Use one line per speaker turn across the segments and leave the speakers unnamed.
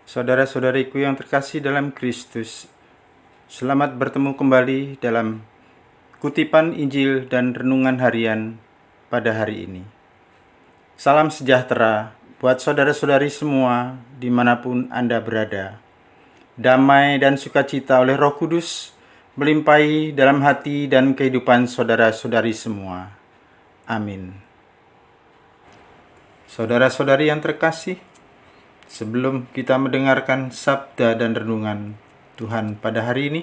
Saudara-saudariku yang terkasih dalam Kristus, selamat bertemu kembali dalam kutipan Injil dan renungan harian pada hari ini. Salam sejahtera buat saudara-saudari semua dimanapun Anda berada. Damai dan sukacita oleh Roh Kudus melimpahi dalam hati dan kehidupan saudara-saudari semua. Amin. Saudara-saudari yang terkasih, sebelum kita mendengarkan sabda dan renungan Tuhan pada hari ini,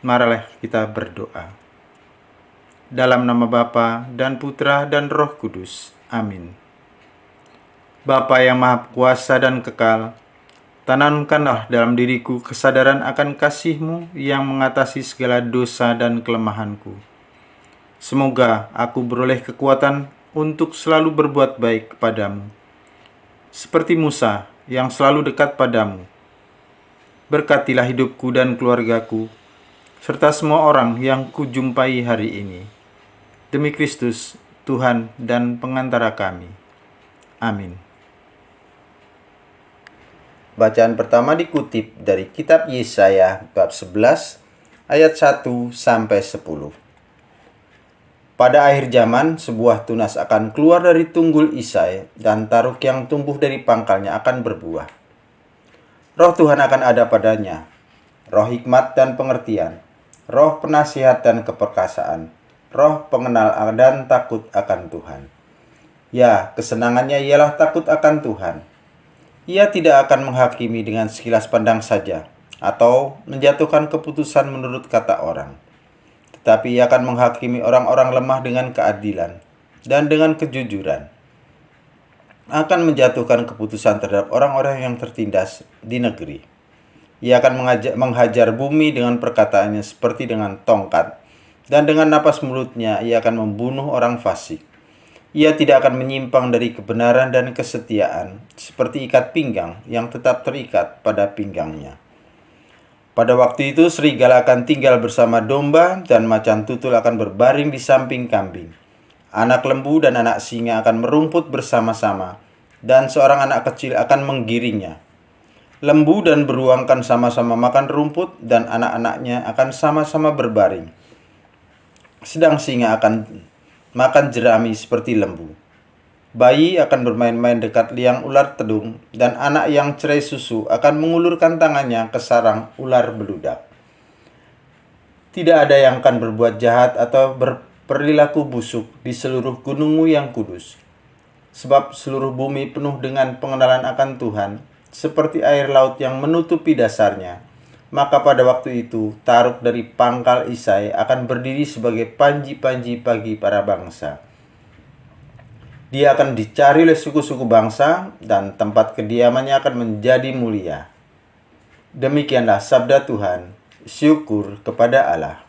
marilah kita berdoa. Dalam nama Bapa dan Putra dan Roh Kudus. Amin. Bapa yang Maha Kuasa dan kekal, tanamkanlah dalam diriku kesadaran akan kasih-Mu yang mengatasi segala dosa dan kelemahanku. Semoga aku beroleh kekuatan untuk selalu berbuat baik kepadamu, seperti Musa yang selalu dekat padamu. Berkatilah hidupku dan keluargaku, serta semua orang yang kujumpai hari ini. Demi Kristus, Tuhan dan pengantara kami. Amin. Bacaan pertama dikutip dari kitab Yesaya bab 11 ayat 1 sampai 10. Pada akhir zaman, sebuah tunas akan keluar dari tunggul Isai, dan taruk yang tumbuh dari pangkalnya akan berbuah. Roh Tuhan akan ada padanya, roh hikmat dan pengertian, roh penasihat dan keperkasaan, roh pengenal dan takut akan Tuhan. Ya, kesenangannya ialah takut akan Tuhan. Ia tidak akan menghakimi dengan sekilas pandang saja, atau menjatuhkan keputusan menurut kata orang. Tetapi ia akan menghakimi orang-orang lemah dengan keadilan dan dengan kejujuran. Akan menjatuhkan keputusan terhadap orang-orang yang tertindas di negeri. Ia akan menghajar bumi dengan perkataannya seperti dengan tongkat, dan dengan napas mulutnya ia akan membunuh orang fasik. Ia tidak akan menyimpang dari kebenaran dan kesetiaan, seperti ikat pinggang yang tetap terikat pada pinggangnya. Pada waktu itu serigala akan tinggal bersama domba, dan macan tutul akan berbaring di samping kambing. Anak lembu dan anak singa akan merumput bersama-sama, dan seorang anak kecil akan menggiringnya. Lembu dan beruang akan sama-sama makan rumput, dan anak-anaknya akan sama-sama berbaring. Sedang singa akan makan jerami seperti lembu. Bayi akan bermain-main dekat liang ular tedung, dan anak yang cerai susu akan mengulurkan tangannya ke sarang ular beludak. Tidak ada yang akan berbuat jahat atau berperilaku busuk di seluruh gunungmu yang kudus. Sebab seluruh bumi penuh dengan pengenalan akan Tuhan, seperti air laut yang menutupi dasarnya. Maka pada waktu itu, taruk dari pangkal Isai akan berdiri sebagai panji-panji bagi para bangsa. Dia akan dicari oleh suku-suku bangsa, dan tempat kediamannya akan menjadi mulia. Demikianlah sabda Tuhan, syukur kepada Allah.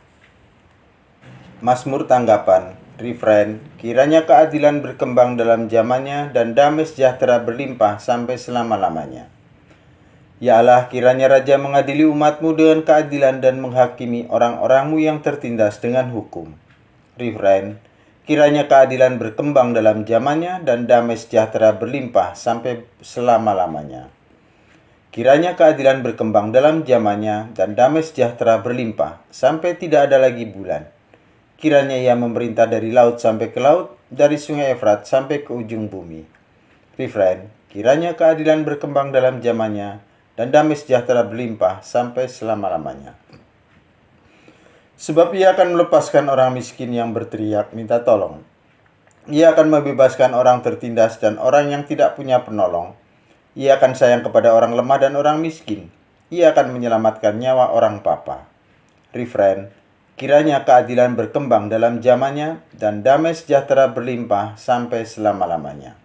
Mazmur tanggapan, refrain, kiranya keadilan berkembang dalam zamannya, dan damai sejahtera berlimpah sampai selama-lamanya. Ya Allah, kiranya Raja mengadili umat-Mu dengan keadilan dan menghakimi orang-orang-Mu yang tertindas dengan hukum. Refrain, kiranya keadilan berkembang dalam zamannya dan damai sejahtera berlimpah sampai selama-lamanya. Kiranya keadilan berkembang dalam zamannya dan damai sejahtera berlimpah sampai tidak ada lagi bulan. Kiranya Ia memerintah dari laut sampai ke laut, dari sungai Efrat sampai ke ujung bumi. Refrain, kiranya keadilan berkembang dalam zamannya dan damai sejahtera berlimpah sampai selama-lamanya. Sebab Ia akan melepaskan orang miskin yang berteriak minta tolong. Ia akan membebaskan orang tertindas dan orang yang tidak punya penolong. Ia akan sayang kepada orang lemah dan orang miskin. Ia akan menyelamatkan nyawa orang papa. Refrain, kiranya keadilan berkembang dalam zamannya dan damai sejahtera berlimpah sampai selama-lamanya.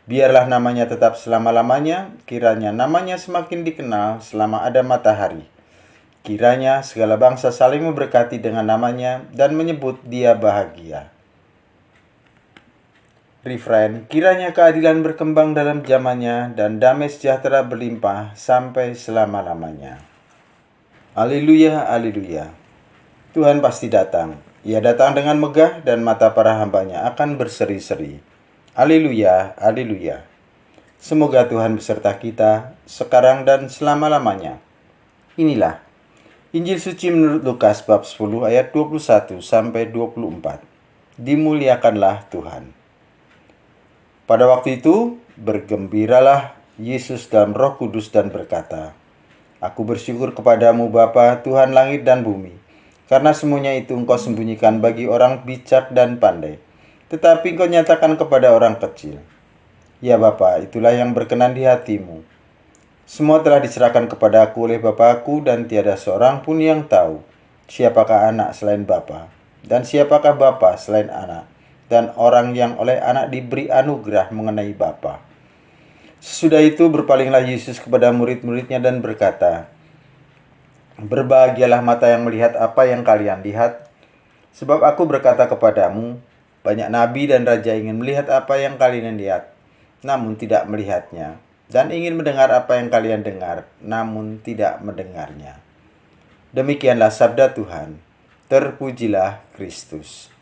Biarlah namanya tetap selama-lamanya, kiranya namanya semakin dikenal selama ada matahari. Kiranya segala bangsa saling memberkati dengan namanya dan menyebut Dia bahagia. Refrain, kiranya keadilan berkembang dalam zamannya dan damai sejahtera berlimpah sampai selama-lamanya. Haleluya, haleluya. Tuhan pasti datang. Ia datang dengan megah dan mata para hambanya akan berseri-seri. Haleluya, haleluya. Semoga Tuhan beserta kita, sekarang dan selama-lamanya. Inilah Injil suci menurut Lukas bab 10 ayat 21 sampai 24. Dimuliakanlah Tuhan. Pada waktu itu, bergembiralah Yesus dalam Roh Kudus dan berkata, Aku bersyukur kepadamu Bapa, Tuhan langit dan bumi, karena semuanya itu Engkau sembunyikan bagi orang bijak dan pandai, tetapi Engkau nyatakan kepada orang kecil. Ya Bapa, itulah yang berkenan di hatimu. Semua telah diserahkan kepada aku oleh Bapakku, dan tiada seorang pun yang tahu siapakah anak selain Bapa, dan siapakah Bapa selain anak, dan orang yang oleh anak diberi anugerah mengenai Bapa. Sesudah itu berpalinglah Yesus kepada murid-muridnya dan berkata, Berbahagialah mata yang melihat apa yang kalian lihat, sebab aku berkata kepadamu, banyak nabi dan raja ingin melihat apa yang kalian lihat, namun tidak melihatnya, dan ingin mendengar apa yang kalian dengar, namun tidak mendengarnya. Demikianlah sabda Tuhan. Terpujilah Kristus.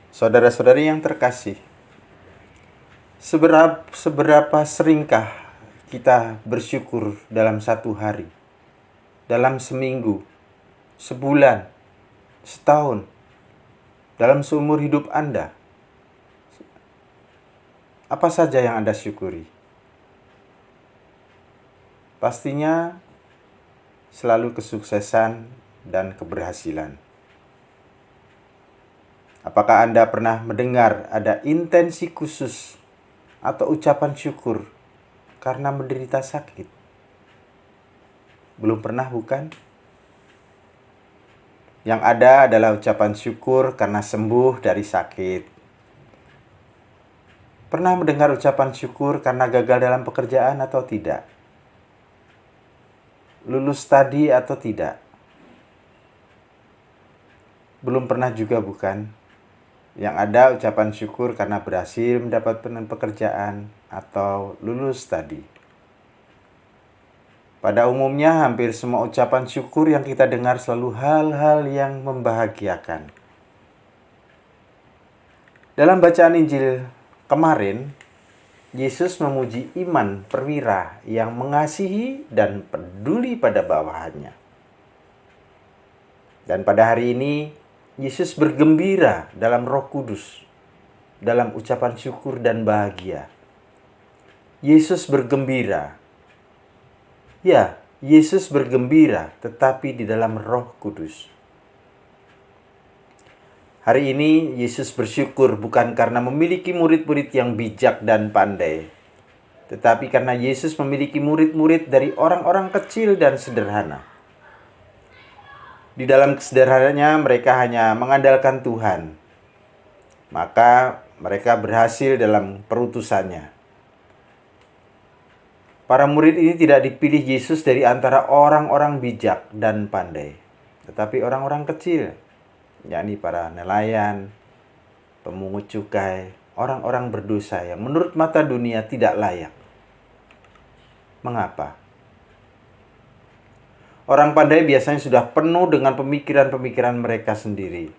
Saudara-saudari yang terkasih, seberapa seringkah kita bersyukur dalam satu hari, dalam seminggu, sebulan, setahun, dalam seumur hidup Anda? Apa saja yang Anda syukuri? Pastinya selalu kesuksesan dan keberhasilan. Apakah Anda pernah mendengar ada intensi khusus atau ucapan syukur karena menderita sakit? Belum pernah, bukan? Yang ada adalah ucapan syukur karena sembuh dari sakit. Pernah mendengar ucapan syukur karena gagal dalam pekerjaan atau tidak? Lulus studi atau tidak? Belum pernah juga, bukan? Yang ada ucapan syukur karena berhasil mendapatkan pekerjaan atau lulus studi. Pada umumnya hampir semua ucapan syukur yang kita dengar selalu hal-hal yang membahagiakan. Dalam bacaan Injil kemarin, Yesus memuji iman perwira yang mengasihi dan peduli pada bawahannya. Dan pada hari ini, Yesus bergembira dalam Roh Kudus, dalam ucapan syukur dan bahagia. Yesus bergembira. Ya, Yesus bergembira, tetapi di dalam Roh Kudus. Hari ini Yesus bersyukur bukan karena memiliki murid-murid yang bijak dan pandai, tetapi karena Yesus memiliki murid-murid dari orang-orang kecil dan sederhana. Di dalam kesederhanaannya mereka hanya mengandalkan Tuhan. Maka mereka berhasil dalam perutusannya. Para murid ini tidak dipilih Yesus dari antara orang-orang bijak dan pandai, tetapi orang-orang kecil, yakni para nelayan, pemungut cukai, orang-orang berdosa yang menurut mata dunia tidak layak. Mengapa? Orang pandai biasanya sudah penuh dengan pemikiran-pemikiran mereka sendiri.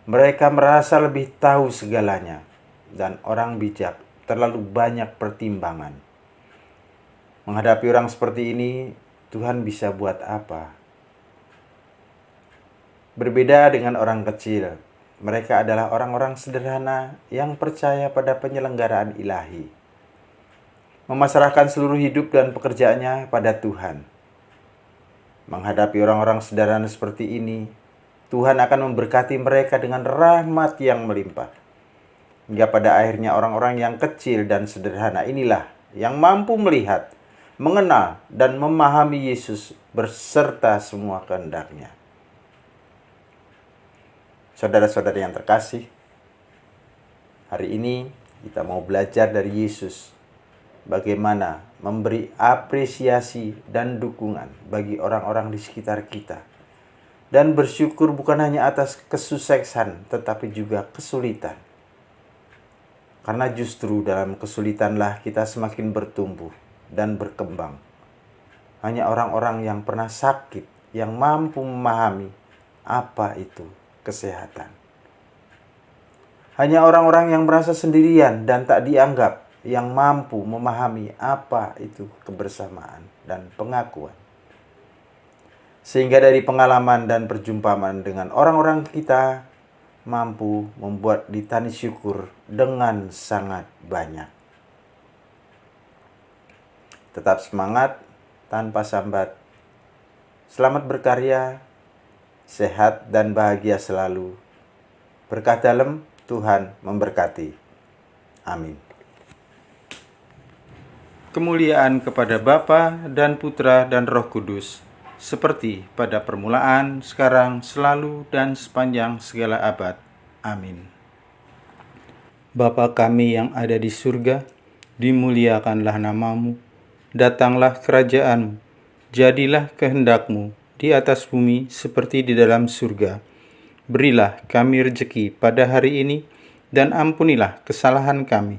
Mereka merasa lebih tahu segalanya, dan orang bijak terlalu banyak pertimbangan. Menghadapi orang seperti ini, Tuhan bisa buat apa? Berbeda dengan orang kecil, mereka adalah orang-orang sederhana yang percaya pada penyelenggaraan ilahi. Memasrahkan seluruh hidup dan pekerjaannya pada Tuhan. Menghadapi orang-orang sederhana seperti ini, Tuhan akan memberkati mereka dengan rahmat yang melimpah. Hingga pada akhirnya orang-orang yang kecil dan sederhana inilah yang mampu melihat, mengenal, dan memahami Yesus berserta semua kehendak-Nya. Saudara-saudari yang terkasih, hari ini kita mau belajar dari Yesus bagaimana memberi apresiasi dan dukungan bagi orang-orang di sekitar kita, dan bersyukur bukan hanya atas kesuksesan tetapi juga kesulitan. Karena justru dalam kesulitanlah kita semakin bertumbuh dan berkembang. Hanya orang-orang yang pernah sakit yang mampu memahami apa itu kesehatan. Hanya orang-orang yang merasa sendirian dan tak dianggap yang mampu memahami apa itu kebersamaan dan pengakuan. Sehingga dari pengalaman dan perjumpaan dengan orang-orang kita mampu membuat litani syukur dengan sangat banyak. Tetap semangat, tanpa sambat. Selamat berkarya, sehat dan bahagia selalu. Berkah dalam, Tuhan memberkati. Amin. Kemuliaan kepada Bapa dan Putra dan Roh Kudus, seperti pada permulaan, sekarang, selalu, dan sepanjang segala abad. Amin. Bapa kami yang ada di surga, dimuliakanlah namamu, datanglah kerajaan-Mu, jadilah kehendak-Mu di atas bumi seperti di dalam surga. Berilah kami rejeki pada hari ini, dan ampunilah kesalahan kami,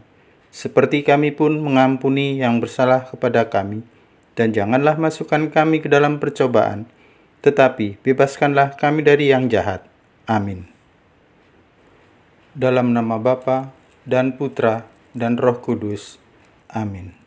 seperti kami pun mengampuni yang bersalah kepada kami. Dan janganlah masukkan kami ke dalam percobaan, tetapi bebaskanlah kami dari yang jahat. Amin. Dalam nama Bapa dan Putra dan Roh Kudus. Amin.